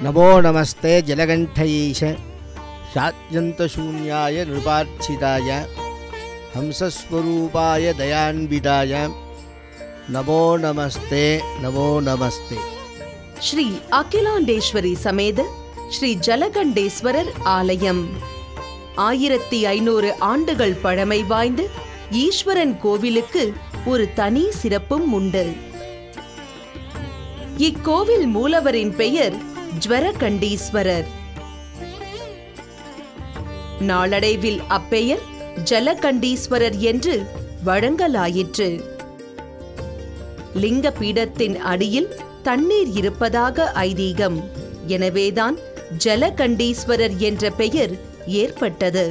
नमो नमस्ते जलकण्ठैष शाद्यन्तशून्याय नृपार्चिताय हंसस्वरूपाय दयान्विताय नमो नमस्ते नमो नमस्ते. ஸ்ரீ அகிலாண்டேஸ்வரி சமேத ஸ்ரீ ஜலகண்டேஸ்வரர் ஆலயம் 1500 ஆண்டுகள் பழமை வாய்ந்த ஈஸ்வரன் கோவிலுக்கு ஒரு தனி சிறப்பும் உண்டு. இக்கோவில் மூலவரின் பெயர் ஜ்வரகண்டீஸ்வரர். நாளடைவில் அப்பெயர் ஜலகண்டீஸ்வரர் என்று வழங்கலாயிற்று. லிங்க பீடத்தின் அடியில் தண்ணீர் இருப்பதாக ஐதீகம். எனவேதான் ஜலகண்டீஸ்வரர் என்ற பெயர் ஏற்பட்டது.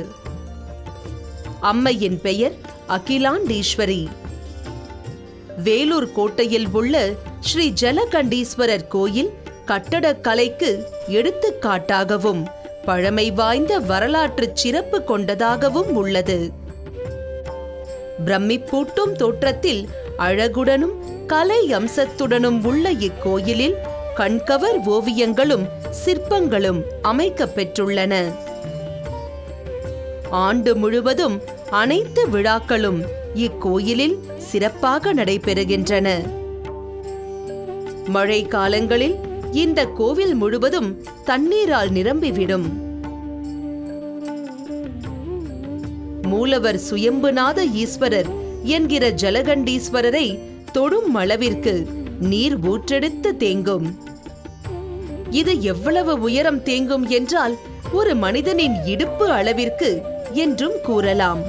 அம்மையின் பெயர் அகிலாண்டீஸ்வரி. வேலூர் கோட்டையில் உள்ள ஸ்ரீ ஜலகண்டீஸ்வரர் கோயில் கட்டடக்கலைக்கு எடுத்துக்காட்டாகவும் பழமை வாய்ந்த வரலாற்று சிறப்பு கொண்டதாகவும் உள்ளது. பிரமிப்பூட்டும் தோற்றத்தில் அழகுடனும் கலை அம்சத்துடனும் உள்ள இக்கோயிலில் கண்கவர் ஓவியங்களும் சிற்பங்களும் அமைக்கப் பெற்றுள்ளன. ஆண்டு முழுவதும் அனைத்து விழாக்களும் இக்கோயிலில் சிறப்பாக நடைபெறுகின்றன. மழை காலங்களில் இந்த கோவில் முழுவதும் தண்ணீரால் நிரம்பிவிடும். மூலவர் சுயம்புநாத ஈஸ்வரர் என்கிற ஜலகண்டீஸ்வரரை தொடும் அளவிற்கு நீர் ஊற்றெடுத்து தேங்கும். இது எவ்வளவு உயரம் தேங்கும் என்றால் ஒரு மனிதனின் இடுப்பு அளவிற்கு என்றும் கூறலாம்.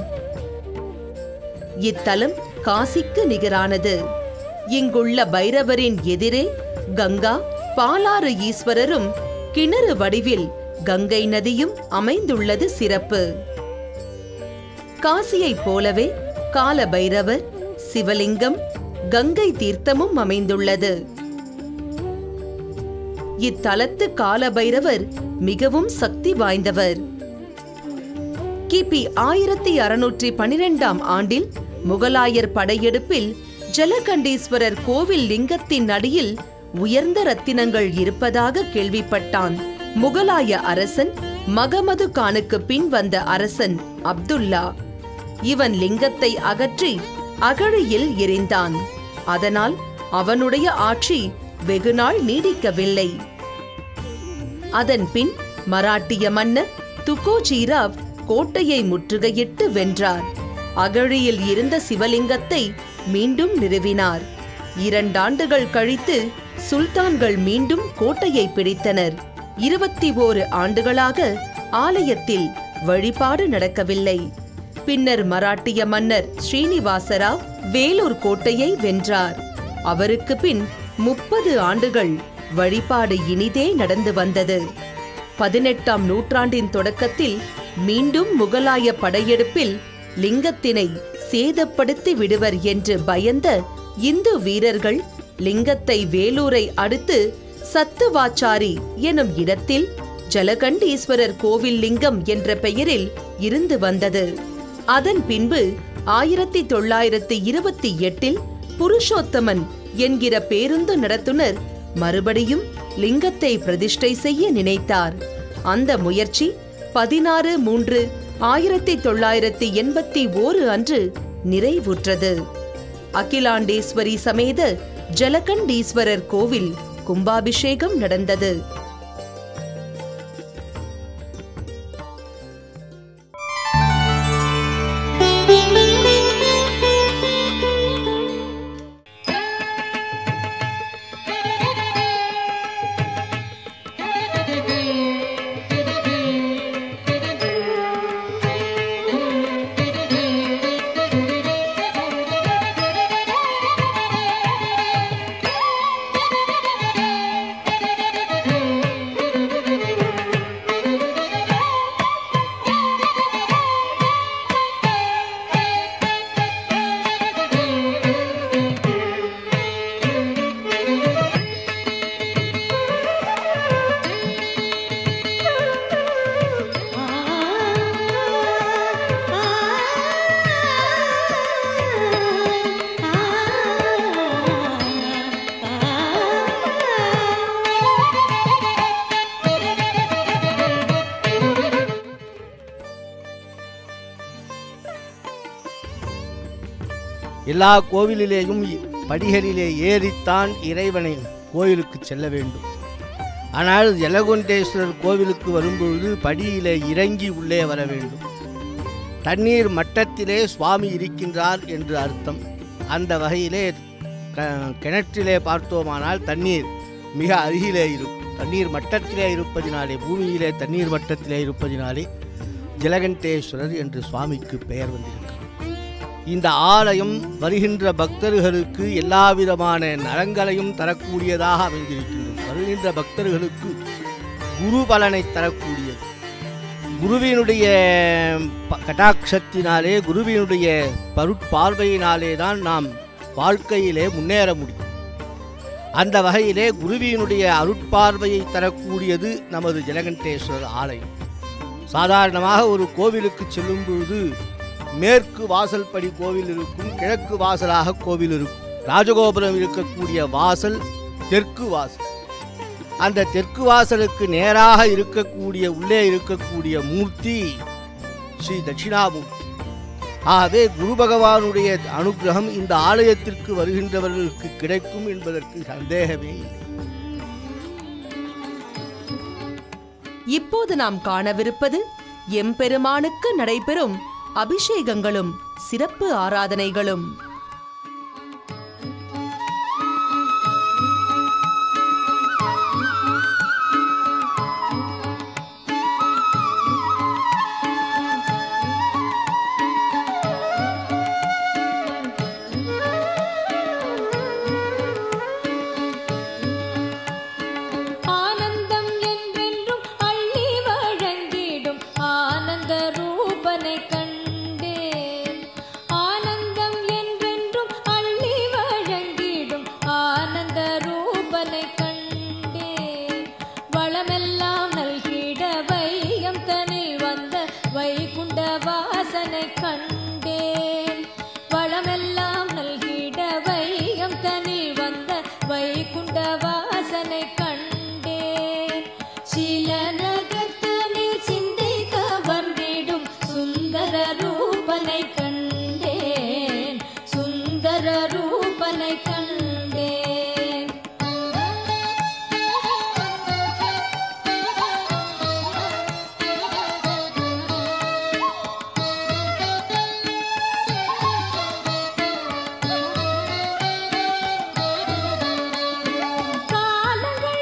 இத்தலம் காசிக்கு நிகரானது. இங்குள்ள பைரவரின் எதிரே கங்கா பாலாறு ஈஸ்வரரும் கிணறு வடிவில் கங்கை நதியும் அமைந்துள்ளது சிறப்பு. காசியைப் போலவே கால பைரவர், சிவலிங்கம், கங்கை தீர்த்தமும் அமைந்துள்ளது. இத்தலத்து கால பைரவர் மிகவும் சக்தி வாய்ந்தவர். கிபி 1612 ஆண்டில் முகலாயர் படையெடுப்பில் ஜலகண்டீஸ்வரர் கோவில் லிங்கத்தின் அடியில் உயர்ந்த ரத்தினங்கள் இருப்பதாக கேள்விப்பட்டான். முகலாய அரசன் மகமது கானுக்கு பின் வந்த அரசன் அப்துல்லா. இவன் லிங்கத்தை அகற்றி அகழியில் எறிந்தான். அதனால் அவனுடைய ஆட்சி வெகுநாள் நீடிக்கவில்லை. அதன் பின் மராட்டிய மன்னர் துகோஜிராவ் கோட்டையை முற்றுகையிட்டு வென்றார். அகழியில் இருந்த சிவலிங்கத்தை மீண்டும் நிறுவினார். 2 ஆண்டுகள் கழித்து சுல்தான்கள் மீண்டும் கோட்டையை பிடித்தனர். 21 ஆண்டுகளாக ஆலயத்தில் வழிபாடு நடக்கவில்லை. பின்னர் மராட்டிய மன்னர் ஸ்ரீனிவாசராவ் வேலூர் கோட்டையை வென்றார். அவருக்கு பின் 30 ஆண்டுகள் வழிபாடு இனிதே நடந்து வந்தது. 18ஆம் நூற்றாண்டின் தொடக்கத்தில் மீண்டும் முகலாய படையெடுப்பில் லிங்கத்தினை சேதப்படுத்தி விடுவர் என்று பயந்த இந்து வீரர்கள் லிங்கத்தை வேலூரை அடுத்து சத்துவாச்சாரி எனும் இடத்தில் ஜலகண்டீஸ்வரர் கோவில் லிங்கம் என்ற பெயரில் இருந்து வந்தது. அதன் பின்பு 1928 புருஷோத்தமன் என்கிற பேருந்து நடத்துனர் மறுபடியும் லிங்கத்தை பிரதிஷ்டை செய்ய நினைத்தார். அந்த முயற்சி 16/3/1981 அன்று நிறைவுற்றது. அகிலாண்டேஸ்வரி சமேத ஜலகண்டீஸ்வரர் கோவில் கும்பாபிஷேகம் நடந்தது. எல்லா கோவிலிலேயும் படிகளிலே ஏறித்தான் இறைவனை கோயிலுக்கு செல்ல வேண்டும். ஆனால் ஜலகண்டேஸ்வரர் கோவிலுக்கு வரும்பொழுது படியிலே இறங்கி உள்ளே வர வேண்டும். தண்ணீர் மட்டத்திலே சுவாமி இருக்கின்றார் என்று அர்த்தம். அந்த வகையிலே கிணற்றிலே பார்த்தோமானால் தண்ணீர் மிக அருகிலே இருக்கும். தண்ணீர் மட்டத்திலே இருப்பதினாலே, பூமியிலே தண்ணீர் மட்டத்திலே இருப்பதினாலே ஜலகண்டேஸ்வரர் என்று சுவாமிக்கு பெயர் வந்திருக்கிறது. இந்த ஆலயம் வருகின்ற பக்தர்களுக்கு எல்லா விதமான நலங்களையும் தரக்கூடியதாக அமைந்திருக்கின்றது. வருகின்ற பக்தர்களுக்கு குரு பலனை தரக்கூடியது. குருவினுடைய கடாட்சத்தினாலே, குருவினுடைய பருட்பார்வையினாலே தான் நாம் வாழ்க்கையிலே முன்னேற முடியும். அந்த வகையிலே குருவினுடைய அருட்பார்வையை தரக்கூடியது நமது ஜலகண்டேஸ்வரர் ஆலயம். சாதாரணமாக ஒரு கோவிலுக்கு செல்லும் பொழுது மேற்கு வாசல் படி கோவில் இருக்கும், கிழக்கு வாசலாக கோவில் இருக்கும். ராஜகோபுரம் இருக்கக்கூடிய வாசல் தெற்கு வாசல். அந்த தெற்கு வாசலுக்கு நேராக இருக்கக்கூடிய உள்ளே இருக்கக்கூடிய மூர்த்தி ஸ்ரீ தட்சிணாமூர்த்தி. ஆகவே குரு பகவானுடைய அனுகிரகம் இந்த ஆலயத்திற்கு வருகின்றவர்களுக்கு கிடைக்கும் என்பதற்கு சந்தேகமே இல்லை. இப்போது நாம் காணவிருப்பது எம்பெருமானுக்கு நடைபெறும் அபிஷேகங்களும் சிறப்பு ஆராதனைகளும். காலங்கள்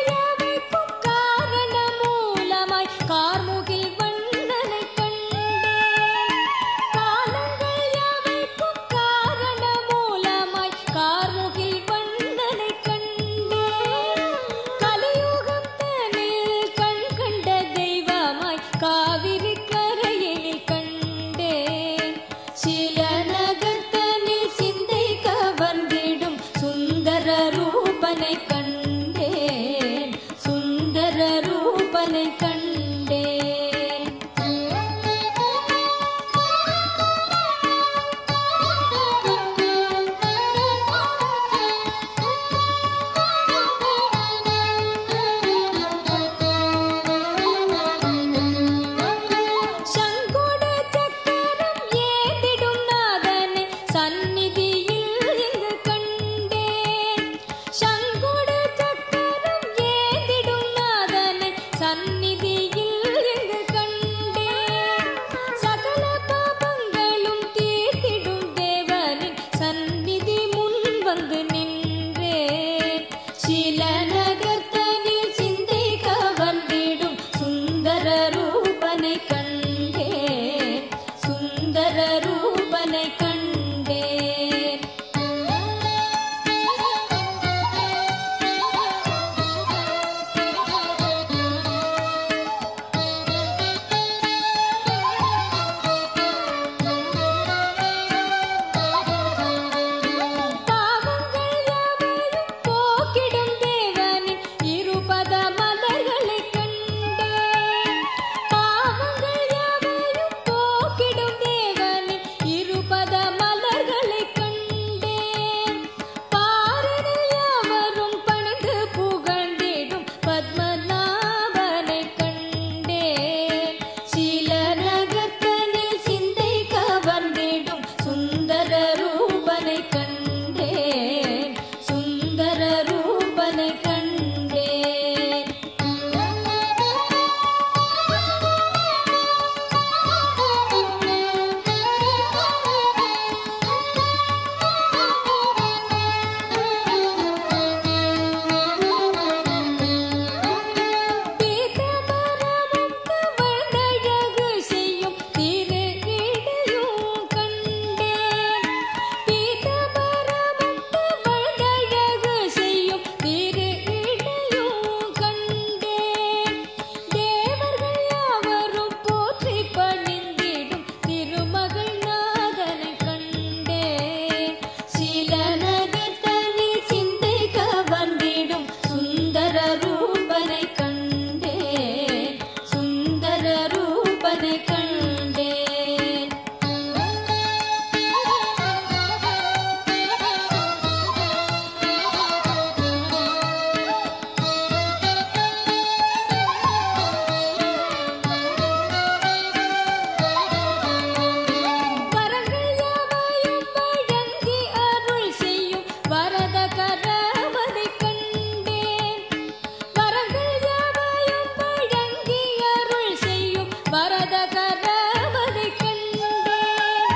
ரூபனை கண்டேன், சுந்தர ரூபனை கண்டேன். வரங்கள் யாவையும் வழங்கி அருள் செய்யும் வரத கரவனை கண்டேன். வரங்கள் யாவையும் வழங்கி அருள் செய்யும் வரத கரவனை கண்டேன்.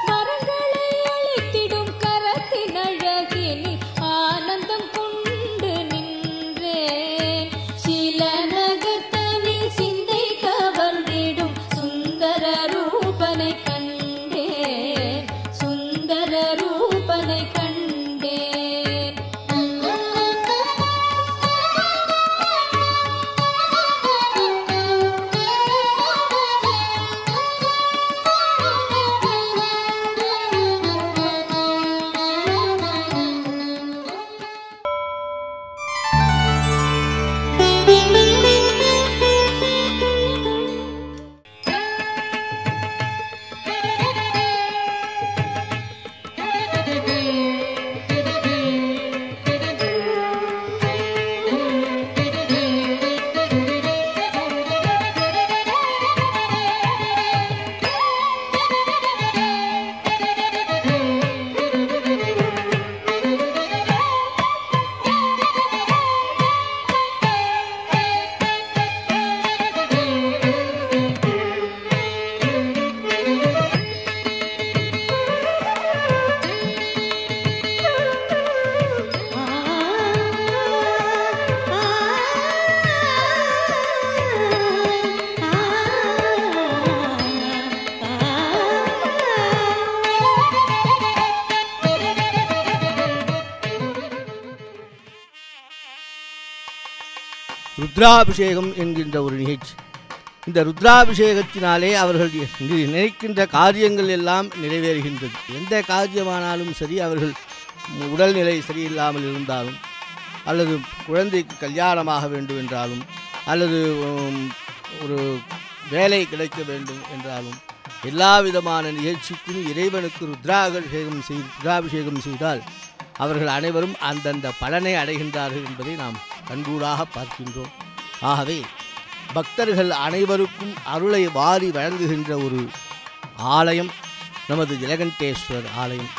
வரங்களை அளித்திடும் கரத்தின் அழகினில் ஆனந்தம் கொண்டு நின்றேன். சில நகர்த்தனில் சிந்தை கவர்ந்திடும் சுந்தர ரூபனை கண்டேன், சுந்தர ரூபனை கண்டேன். ருத்ராபிஷேகம் என்கின்ற ஒரு நிகழ்ச்சி. இந்த ருத்ராபிஷேகத்தினாலே அவர்கள் நினைக்கின்ற காரியங்கள் எல்லாம் நிறைவேறுகின்றது. எந்த காரியமானாலும் சரி, அவர்கள் உடல்நிலை சரியில்லாமல் இருந்தாலும், அல்லது குழந்தைக்கு கல்யாணமாக வேண்டும் என்றாலும், அல்லது ஒரு வேலை கிடைக்க வேண்டும் என்றாலும், எல்லா விதமான நிகழ்ச்சிக்கும் இறைவனுக்கு ருத்ராபிஷேகம் செய்தால் அவர்கள் அனைவரும் அந்தந்த பலனை அடைகின்றார்கள் என்பதை நாம் கண்கூடாக பார்க்கின்றோம். ஆகவே பக்தர்கள் அனைவருக்கும் அருளை வாரி வழங்குகின்ற ஒரு ஆலயம் நமது ஜலகண்டேஸ்வரர் ஆலயம்.